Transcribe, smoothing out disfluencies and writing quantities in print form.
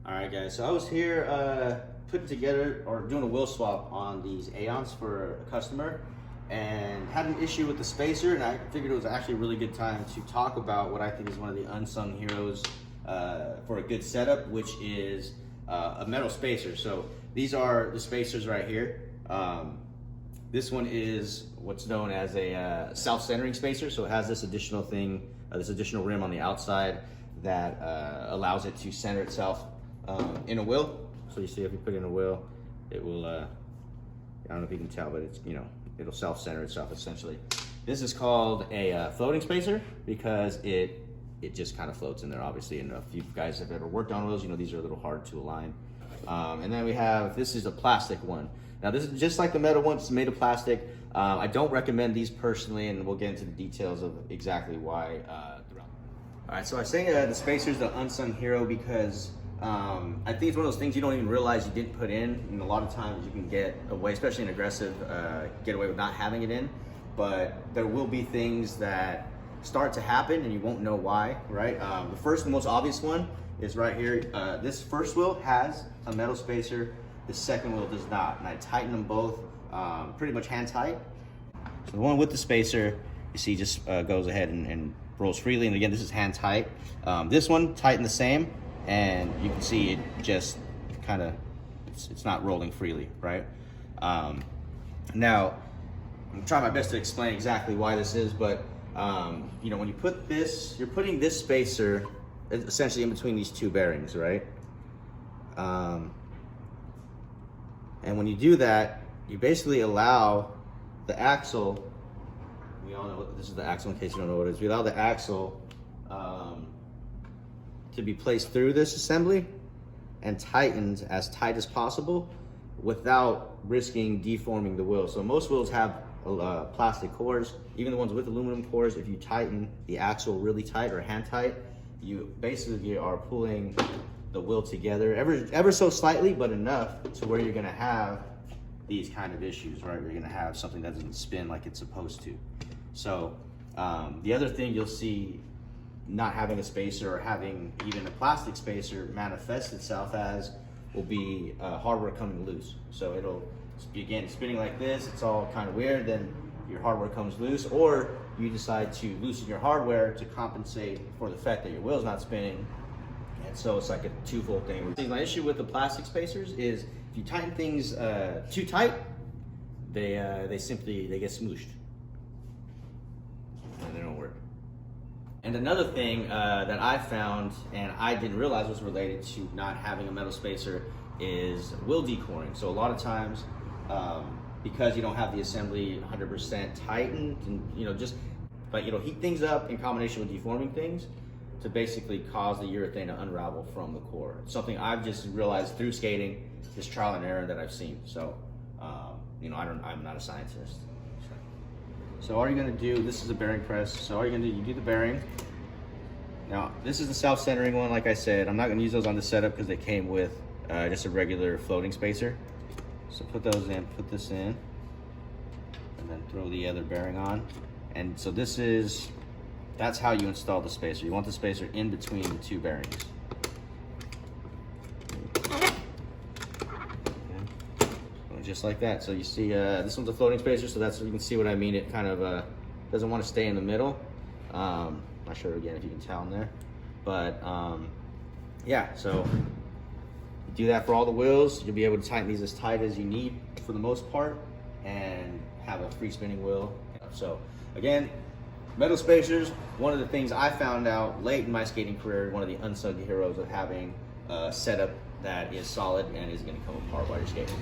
All right, guys. So I was here putting together or doing a wheel swap on these Aeons for a customer, and had an issue with the spacer. And I figured it was actually a really good time to talk about what I think is one of the unsung heroes for a good setup, which is a metal spacer. So these are the spacers right here. This one is what's known as a self-centering spacer. So it has this additional thing, this additional rim on the outside that allows it to center itself in a wheel. So you see, if you put it in a wheel, it will, I don't know if you can tell, but it's, it'll self-center itself essentially. This is called a floating spacer because it just kind of floats in there, obviously. And if you guys have ever worked on wheels, these are a little hard to align. And then we have, this is a plastic one. Now this is just like the metal one, it's made of plastic. I don't recommend these personally, and we'll get into the details of exactly why throughout. All right, so I say the spacer's the unsung hero because I think it's one of those things you don't even realize you didn't put in. And a lot of times you can get away, especially in aggressive, get away with not having it in. But there will be things that start to happen and you won't know why, right? The first and most obvious one is right here. This first wheel has a metal spacer. The second wheel does not. And I tighten them both pretty much hand tight. So the one with the spacer, you see, just goes ahead and rolls freely. And again, this is hand tight. This one, tighten the same. And you can see it just kind of, it's not rolling freely, right? Now, I'm trying my best to explain exactly why this is, but when you put this, you're putting this spacer essentially in between these two bearings, right? And when you do that, you basically allow the axle, we all know this is the axle in case you don't know what it is, we allow the axle to be placed through this assembly and tightened as tight as possible without risking deforming the wheel. So most wheels have plastic cores, even the ones with aluminum cores. If you tighten the axle really tight or hand tight, you basically are pulling the wheel together ever so slightly, but enough to where you're gonna have these kind of issues, right? You're gonna have something that doesn't spin like it's supposed to. So the other thing you'll see not having a spacer or having even a plastic spacer manifest itself as will be hardware coming loose. So it'll begin spinning like this, it's all kind of weird, then your hardware comes loose, or you decide to loosen your hardware to compensate for the fact that your wheel's not spinning. And so it's like a twofold thing. My issue with the plastic spacers is if you tighten things too tight, they get smooshed and they don't work. And another thing that I found, and I didn't realize was related to not having a metal spacer, is wheel decoring. So a lot of times, because you don't have the assembly 100% tightened, and heat things up in combination with deforming things to basically cause the urethane to unravel from the core. It's something I've just realized through skating, this trial and error that I've seen. So, I'm not a scientist. So all you're gonna do, this is a bearing press. So all you're gonna do, you do the bearing. Now, this is the self-centering one, like I said. I'm not gonna use those on the setup because they came with just a regular floating spacer. So put those in, put this in, and then throw the other bearing on. And so that's how you install the spacer. You want the spacer in between the two bearings. Just like that. So you see, this one's a floating spacer, so that's, you can see what I mean. It kind of doesn't want to stay in the middle. Not sure again if you can tell in there, but yeah. So you do that for all the wheels. You'll be able to tighten these as tight as you need for the most part, and have a free spinning wheel. So again, metal spacers. One of the things I found out late in my skating career, one of the unsung heroes of having a setup that is solid and isn't going to come apart while you're skating.